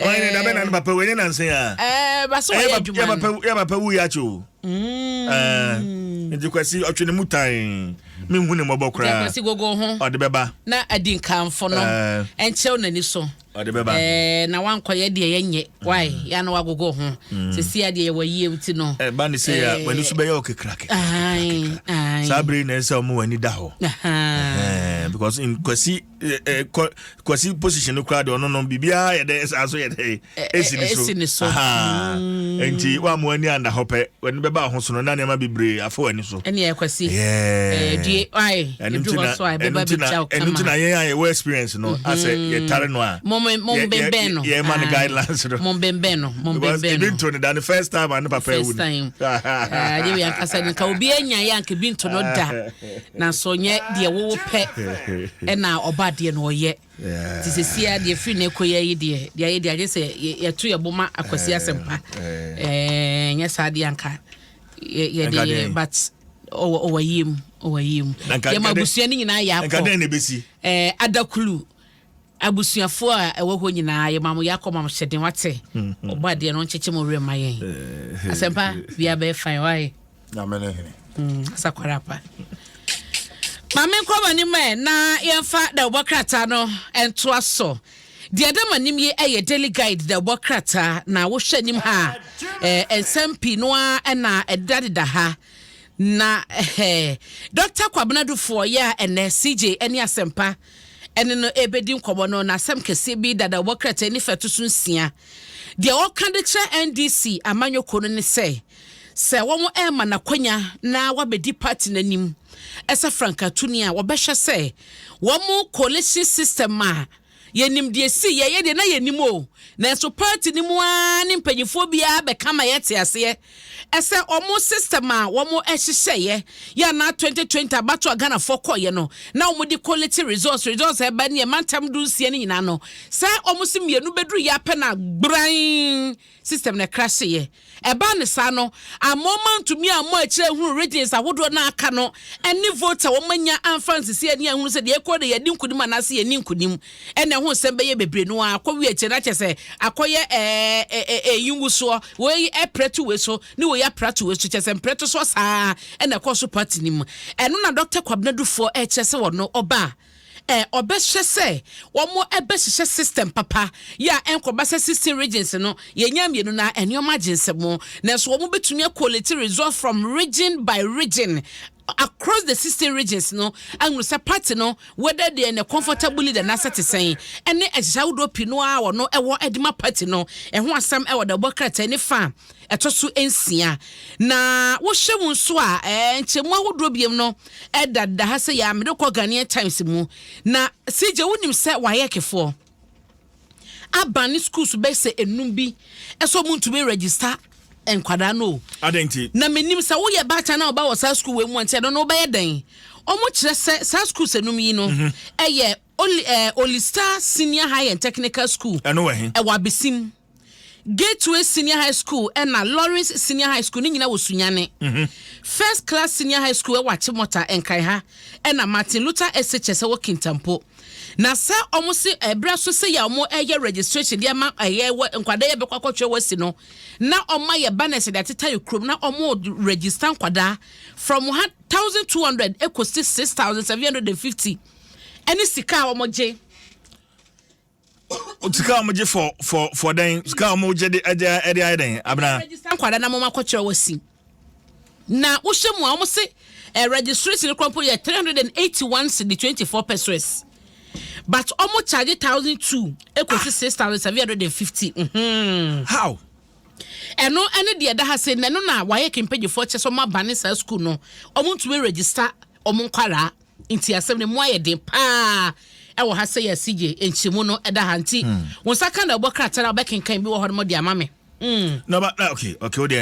Why na bena papa we na nse a. Baso ya dwuma. Ya papa wu ya cho. Nti kwasi otwene mutan. Me hu ne mobokra. Kwasi gogo ho. O de beba. Na adin kanfo no. Enchew nani so. O de beba. Na wankoye de yenye. Why? Ya na wagogo ho. Sesi ade ye waye uti no. Ba ni se ya wani su be ya okekrake. Ai. Sabri na se omo wani da ho. Because in kwasi position no crowd ono no bibia ye de aso ye de esini so. Enti wa mo ani anda hope wani beba ho so no na ma bibre afo wani so. Eni e kwasi. Die ai. Dwaso ai beba bi chao kama. Enti na ye we experience no ase ye tare no a. Mom bembe no. Ye man guidelines no. Mom bembe no. Binto no the first time and papa wu. First time. Je we akasa ni ka obi anya ya nke binto no da. Na so nye de wo pe. E na oba de no ye. Ti sesia de free na ekoye yi de ye de se ye to ye boma akwasi asempa. Nya sa de anka. Ye de but owayim. Ye mabusua ni nyina ya akọ. Nka den na besi. Adakulu abusuafo a ewo ho nyina ye mamu yakọ mam hyeden wate. Oba de no ncheche mo rema yen. Asempa bia be fine why. Na mene. Sakwara. Mame kwa ni me na yemfa da obokrata no ento aso. The Adom anim ye eye daily guide da obokrata na wo hwanim ha ensampi no a na edade da ha na Dr. Kwabenadufo ya ene CJ eni asempa ene no ebedi nkobo no na asem kese bi da obokrata ni fetu sunsia. The okandekra NDC amanyoko no ne se womo ema na kwanya na wabedi party nanim. Esa Franka Tunia wabesha se wamu coalition system ma yenim de si ye de na yenimo na so party ni mu ani mpanyifo bia be kama yete ase esa omo system ma wamu ehihye ya na 2020 abato Ghana for koye no na omo di quality resource e ba ne mantam du sie ni nyina no sa omo si mienu bedru ya pe na gbran system na crash ye eba ne sa no amoma ntumi amo akire hu regions ahodo na aka no eni voter wo manya anfansi se ani ahunu se de ekode ye di nkudim anase ye ni nkudim ene ho sembe ye bebre no akọwi eche na chese akoye yunguso we pretu we so ni we ya pratu we so chese pretu so saa ene koso party nim eno na Dr. Kwabenadufo chese wono oba obehye se womo ebehye system papa ya enkobasa 16 regions no yenya mienu na enioma ginsemo na so womo betumi quality result from region by region across the 16 regions no anglo say party no whether they are comfortably the nasa te saying ene ehawdo pino a wono ewo edima party no eho asam ewo da bokrata ni fa etoso ensia na wo hwemu nso a enchemu ahodo biem no edada ha se ya mede ko Ghanaian Times mu na sije wonim se waye kefo abani schools be se enum bi eso muntu be register enkwada no adenti na menim sa wo ye ba cha na oba wo sa school we mu ante no be den omo kire se sa school senum yi no eye only star senior high and technical school eno we he wa besim Gateway Senior High School and Lawrence Senior High School ni nyina wo sunyane First Class Senior High School wa Chimota Enkaiha and Martin Luther SHS wo Kintampo na sa omo se ebra so se ya omo registration dia ma nkwada ye bekwa kwatwe wasi no na omo ye banners that tell you krom na omo register nkwada from 1200 equals 6750 any sika omo je Utika omoje for den sika omoje de den abna register nkwada na mama kwatwe wasi na wo hwemu omo se registration krom ye 381 cedi 24 pesos. But almost charge 1,002 equals 6,750. How? And no any the other has said no na why can pay you for chess on my banisa school no. Almost to register omunkwara into a 7 moye de pa. I will have say a CJ and Shimono at the hanti. Once I can't work at a back in can be what more dear mammy. No, but okay,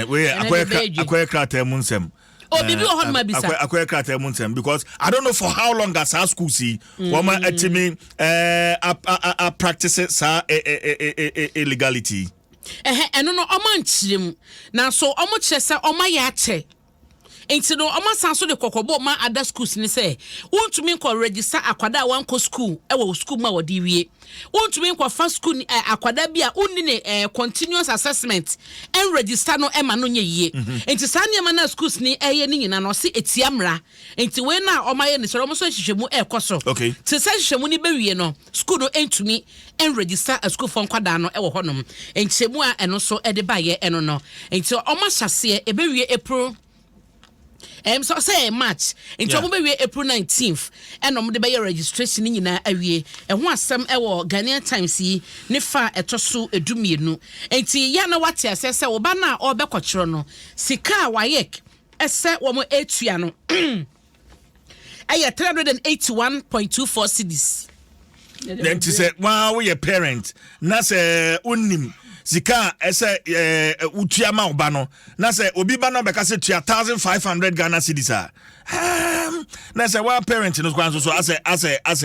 we acquire Dwaso Nsem. Oh, baby, on my business. Acquire Dwaso Nsem because I don't know for how long as our school see woman at me practices illegality. And no, Oman chim now so much as Oma Yache. enti no omo san so de kokobo ma other schools ni say wontumi nko register akwada wanko school e wo school ma wodi wie wontumi nko fa school akwada bia onni ne continuous assessment and register no e ma no nye yie enti sa ne ma na schools ni eye ni nyina no se etiamra enti we na omaye ni so omo so hihwemu ekoso ti sa hihwemu ni bewie no school no entumi and register a school for nkwada no e wo honom enti mu a eno so e de baye eno no enti omo hyase e bewie April so say March into mo be April 19th and no de be registration ni nyina awie e ho asem e wo Ghanaian Times yi ne fa etoso edumienu enti ya na wate asese wo ba na obekokiro no sika wayek ese wo mo etua no aye 381.24 cedis then to say wow we a parent na say unnim Zika ese utua ma oba no na se obi ba no beka se 1500 Ghana cedis na se wa parent no kwan so as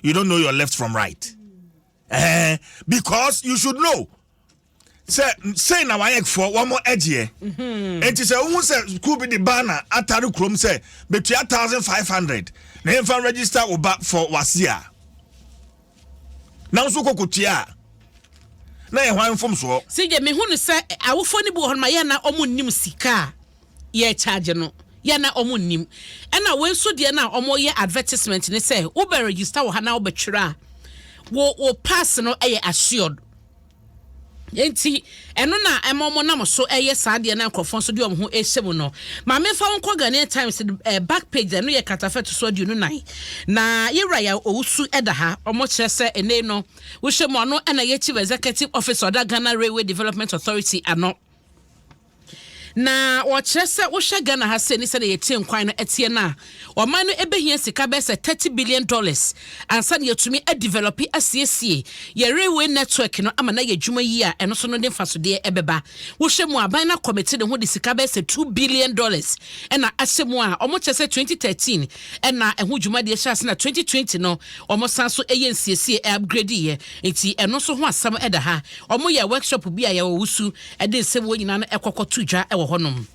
you don't know your left from right because you should know say na wayek for one more edge and to say who say could be the banner atari krom say between 1500 na em fan register oba for wasia na so kokotia na ye hwan fom so sije me hunu se awofo ni bu hon ma ye na omo nnim sika ye charge no ye na omo nnim ena we so de na omo ye advertisement ni se wo be register wo ha na wo betwira wo pass no eye assured enti eno na emomo na mo so eye saade na nkrofon so de omho ehyem no ma me fa wonko Ghanaian Times back page no ye katafet so adu no nai na yewra ya owusu edaha omo kyerese ene no wo hyem no na ye chief executive officer of the Ghana Railway Development Authority ano na wo kyerese wo hwe Ghana ha se ni se ye tie nkwan no etie na o man no ebehia sika be se $30 billion ansa na yetumi a develop asiesie ye railway network no ama na ye dwuma yi a eno so no de fasode ebeba wo hwe mu aban na committee de ho de sika be se $2 billion ena asemu a omo kyerese 2013 ena eho dwuma de hyase na 2020 no omo san so eye nsiesie upgrade ye enti eno so ho asam eda ha omo ye workshop bi a ye wo wusu ede nsem wo nyina no ekokoto dwa honum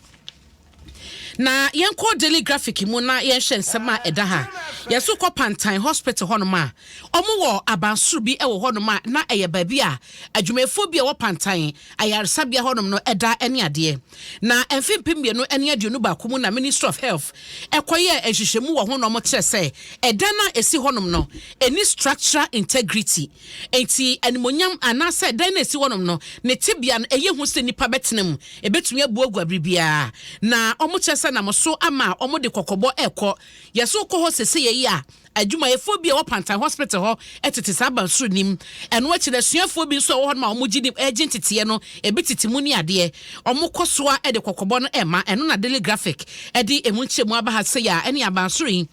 na yenko daily graphic mu na yenhye nsema edaha yeso ko Pantan hospital honum a omo wo abansuru bi ewo honum a na eye baabi a adwumefo bi ewo Pantan ayaresa bia honum no eda ene ade na emfimpim no ene ade no ba komu na Ministry of Health ekoye ehyehyemu wo honum mo kyerese eda na esi honum no any structural integrity enti animonyam anase eda na esi honum no ne tibia no eye hu se nipa betenam ebetumi abuagua bibia na omo kyerese na moso ama omo de kokobo eko yeso ko ho sese ye ya adwuma yefo bi e wo Pantan hospital ho etete saba suru nim eno achi na suafo bi so wo ho ma omo gidi agent tete no ebititi mu ni ade omo kosoa e de kokobo no ema eno na daily graphic e di emunchemu aba ha se ya ene abansuru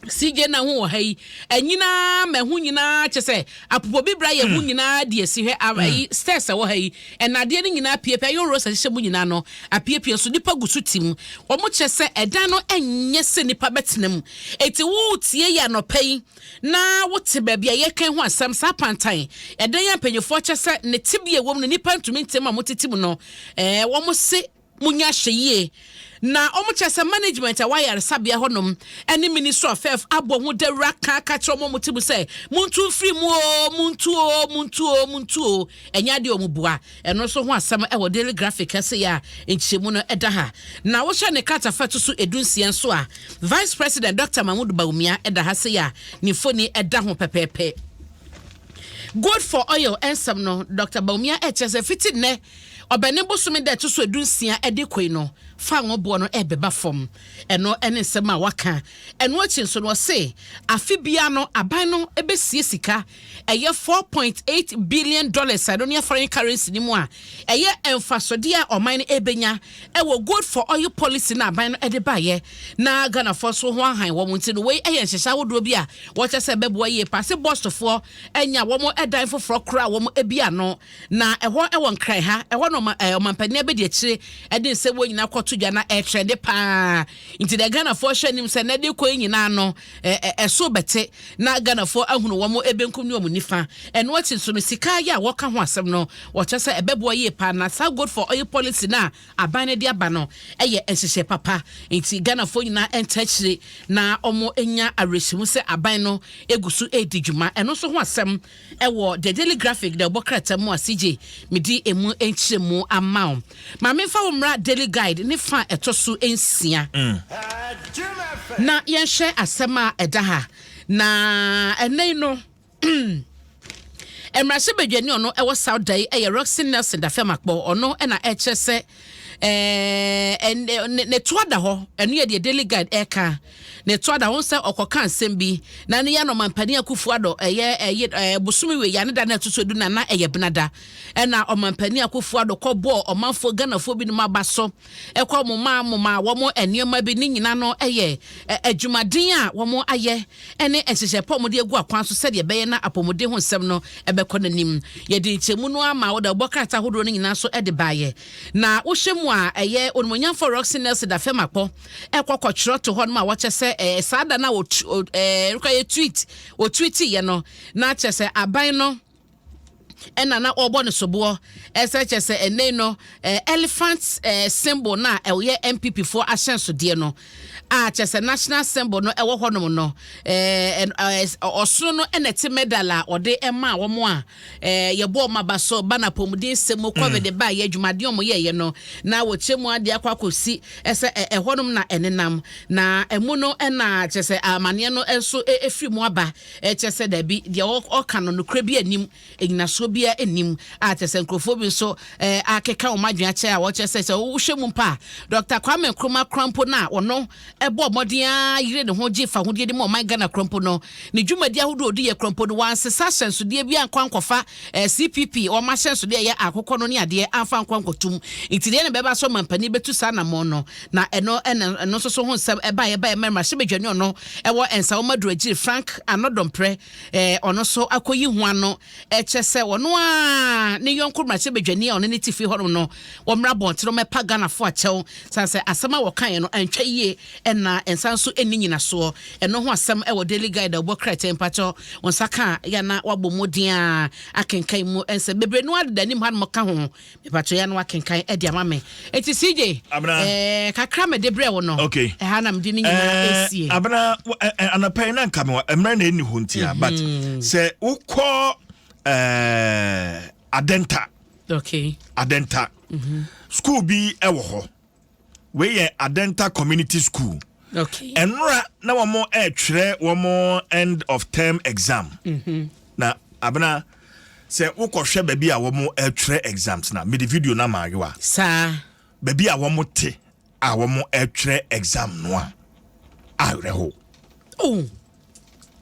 sije na hu hai enyina mahu nyina kyese apopo bibra ye hu nyina de asihwe ayi stairs wo hai enade ni nyina piepia yo rosa hyemu nyina no apiepia so nipa gusu tim omo kyese eda no enye se nipa betenam eti wo tie ya no pai na wo te ba bia ye kan ho asam sa Pantan eda ya panyefo kyese ne tibie wom no nipa ntumi ntem a motetim no wo mo se munya hweye na omo kyese management a wire sabia honom any Ministry of Health abo hu de raka ka chomo mutibu say muntu free mu muntu enya de omubua eno so ho asem e wo daily graphic ase ya enchemu no eda ha na wo hye ne kata fato so edunsia so a Vice President Dr. Mahmoud Bawumia eda ha se ya ni foni eda ho pepepe good for oil ensam no Dr. Bawumia kyese fiti ne obene bosome de to so edunsia ede koi no fa ngobo no ebeba fom eno ene nsema waka eno achi nso no se afibia no aban no ebesie sika eye $4.8 billion adonia foreign currency ni mu a eye emfasode a oman no ebenya ewo good for oil policy na aban no ede baye na Ghana for so ho han wo munti no we eye nhyehyɛ wodo bi a wo kyese bebo ye passe bostofo enya wo mo edan foforo kra wo ebia no na eho ewon kran ha eho no omampani be de akire ede se wo nyina kwoto dwa na e trend pa nti de Ghana for hwanim se na de ko nyina no eso bete na Ghana for ahunu wo mo ebenkum ne wo nifa eno ati so no sika ya wo ka ho asem no wo che se ebebo ye pa na sa good for oil policy na aban ne de aba no eye enhyehyɛ papa nti Ghana for nyina entachire na omo enya aresimu se aban no egusu edijuma eno so ho asem ewo the daily graphic the bokrata mu asije medi emu enchiremu amount ma me fa wo mra daily guide ne fa etoso ensia na yenhwe asem a edaha na enei no emrase bedwani ono ewo South Day eye Roxy Nelson da femakpo ono na echese ne toada ho eno ye daily guide eka ne toada ho se okoka nsem bi na ne ya no mampani akufu ado eye busumi we ya ne da na tusodu na eye benada na omampani akufu ado kobo omanfo Ghana fo bi no mabaso ekọ moma wo enioma bi ni nyina no eye adwumaden a wo aye ene enhyehyɛ pomode egu akwan so sɛ de beye na apomode ho nsem no ebekɔ nanim ye de nchemu no ama wo da bokrata hodoro ni nyina so ede baaye na wo hwemu a eye onmonyan for Roxy Nelson da femakpo ekɔ kyerɛ to ho no ma wo kyese sada na o tweet ye no na kyese aban no ena na obo ne sobo kyese ene no elephant symbol na eye MPP for ashenso de no kyese national symbol no ewo honom no osoro no enete medal a ode ema wo mo a ye bo mabaso bana pomudin semo covid ba ye adwumade omo ye no na wo chemu ade akwakosi ese honom na enenam na emu no na kyese amane no enso efiri mu aba kyese da bi de oka no no kra bi anim enyinaso bia enim kyese nkrofo bi so akeka o madwea che a wo kyese se wo hwemu pa Dr. Kwame Nkrumah Krampo na ono ebo modia yire ne ho gifa ho de mo man Ghana Krampo no ne dwumadi ahodo odi ye Krampo no wan sesa hyenso de bia nkwankofa CPP o ma hyenso de ye akokɔ no ne ade amfa nkwankotum intide ne beba so mampani betu sa na mo no na eno so ho nsɛm eba ye mema hye bedwani ono ewo ensa wo maduro agiri Frank Anodom pre ono so akoyi ho ano kyese wono a ne yonko mra hye bedwani ono ne tifi ho no wo mra bontero mepa Ghana fo akyɛw sanse asɛm a wo kan ye no antwa yie na ensanso eni nyina so eno ho asem ewo daily guide obo krete mpacho onsaka ya na wabo modin a akenkan mu ense bebre no adani mu han ka ho mepacho ya na akenkan e dia mame eti CJ kakra me debre wo no ha na mdi ni nyina esie abna anapai na nka me emra na eni hontia but se ukọ adenta adenta school bi ewo ho we ye Adenta Community School. Enra na wamo twere wamo end of term exam. Na abana se wokohwe ba bi a wamo twere exams na me the video na maayewa. Sa ba bi a wamo te a wamo twere exam no a awreho. Oh.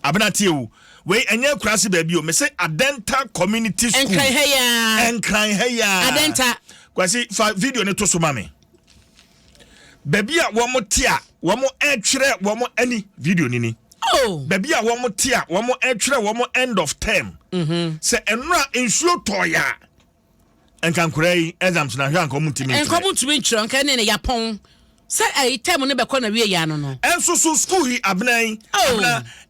Abana tie wo we enye kurase ba bi o me say Adenta Community School. Enkran heya. Adenta. Kwasi fa video ne to so mame. Baby a womo tia womo etwere womo any video nini baby a womo tia womo etwere womo end of term se enra ensuo toya enkankurai exams na hwa nkomu ntimi ntwere nka ne yapon se ai term ne bekọ na wie ya no enso so school hi abnan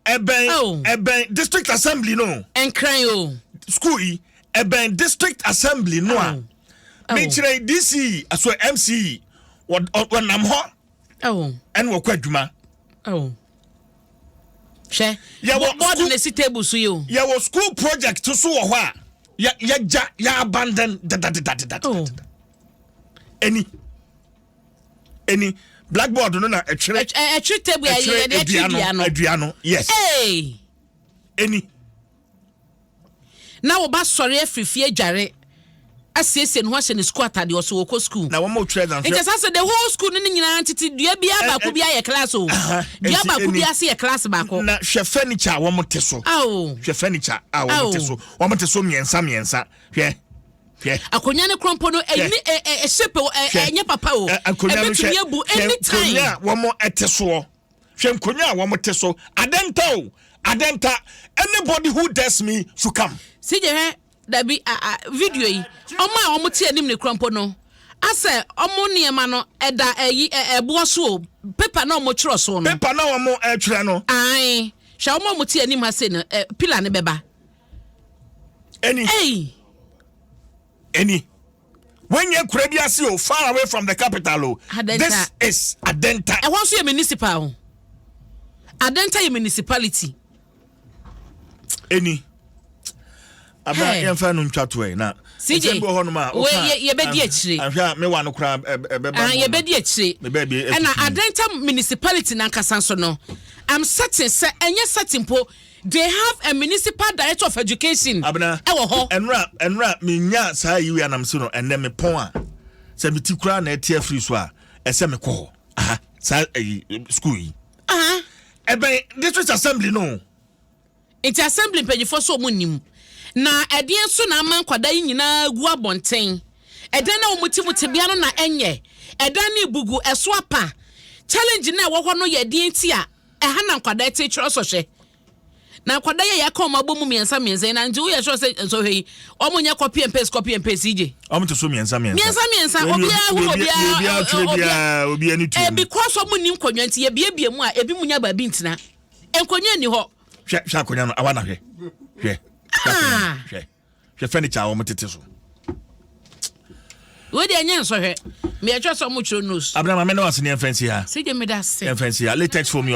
abna eben district assembly no enkran o school hi eben district assembly no a me kire DC aso MC what nam ho and wo kwadwuma she ya board na si table so you ya wo school project so wo ho a ya abandon any blackboard no na etwere table ya aduano yes any na wo ba sori afifie adware asese no hye ne school atade o so wo ko school na wo mo tire dan it just say the whole school ni nyina titi dua bia ba ko bia ye class o dua ba ko bia se ye class ba ko na hwe furniture wo mo te so hwe furniture wo mo te so wo mo te so miensa hwe akonya ne krompo no shape enye papa o ebetumi abu anytime wo mo ete so hwe nkonya wo mo te so adenta o Adenta, anybody who does me should come. See there be a video yi. Oma omuti anim ne krompo no. Ase omo niema no eda ebo so paper na omo tro so no. Paper na omo twerɛ no. Ai. Sha omo muti anim ha se no pillar ne beba. Any. Hey. Any. When you are far away from the capital, this is Adenta. I want to see a municipal. Adenta a municipality. Any. About your fan on chatway now. CJ, you bedi actually. I'm sure me want to crab a bedi actually. Baby, and Adenta municipality Nankasansono. I'm certain, sir, and yes, certain po. They have a municipal director of education. Abna, and rap me nya sa you and I'm soon and then me point. Say me tikra na tie free so a ese me call. Aha, sa school. Aha. Ebe district assembly no. It's assembly page for so munim. Na edien so na man kwada nyina gu abonten. Edan na omuti bia no na enye. Edan ni bugu eso apa. Challenge na wo ho no ye dien ti a eha na kwada ti tro so hwe. Na kwada ye yakọ ma bomu miensa na nje wo ye sure say so hwe omunya copy and paste ije omu to so miensa obi ani tu because omunim konwa nti ye bie mu a ebi munya ba bi ntina enkonwa ni ho hwe akonya no awana hwe furniture omu tete so wo de anya so hwe me e twa so mu chro news abna ma me no asene fancy ha sije me da se fancy ha latex for me